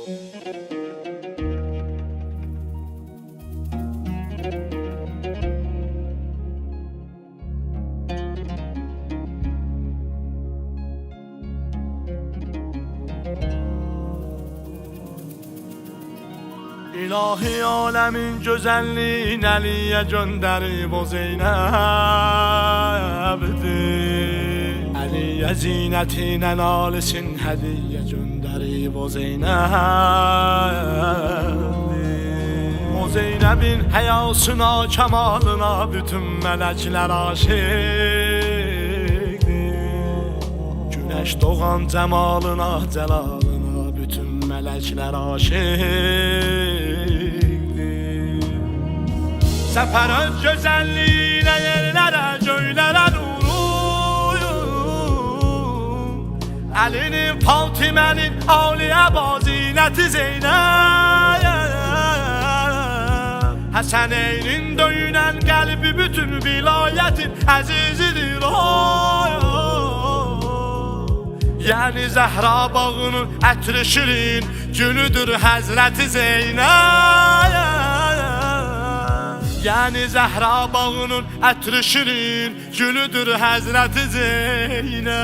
İlahi alemin güzelliğin Əliyə göndərib o Zeynəbdir. Əliyə zinətinə nalisin hədiyyə göndərib o Zeynəbdir. O Zeynəbin həyasına, kəmalına bütün mələklər aşiqdir. Güneş doğan cəmalına, cəlalına bütün mələklər aşiqdir. Səfərət gözəlliyinə yerlərə, göylərə nuruyum. Əlinin, Fatimənin, Aliyə bazinəti Zeynəb. Həsəneynin döyünən qəlbi bütün vilayətin əzizidir o. Yani Zəhra bağının ətri şirin gülüdür Həzrəti Zeynəb. Yani Zəhra bağının ətri şirin gülüdür Həzrəti Zeynəb.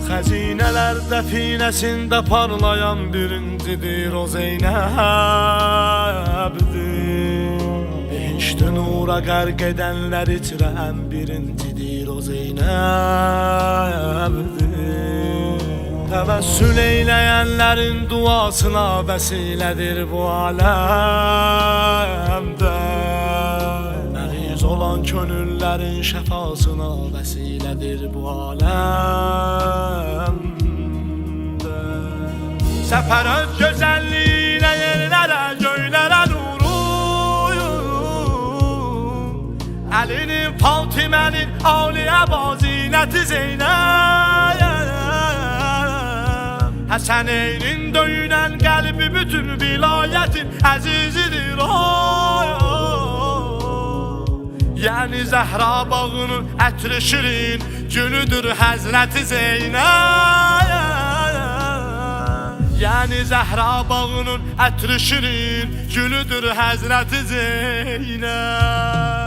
Xəzinələr dəfinəsində parlayan birincidir o Zeynəbdir. Behişt-i nura qərq edənlər içrə ən birincidir o Zeynəbdir. Təvəssül eyləyənlərin duasına vəsilədir bu aləmdə. Məğiz olan könüllərin şəfasına vəsilədir bu aləmdə. Səfərət gözəlliyinə yerlərə, göylərə nuruyum. Əlinin, Fatimənin, Aliyə bazinəti Zeynəb. Həsəneynin döyünən qəlbi bütün vilayətin əzizidir o. Yani Zəhra bağının ətri şirin gülüdür Həzrəti Zeynəb. Yani Zəhra bağının ətri şirin gülüdür Həzrəti Zeynəb.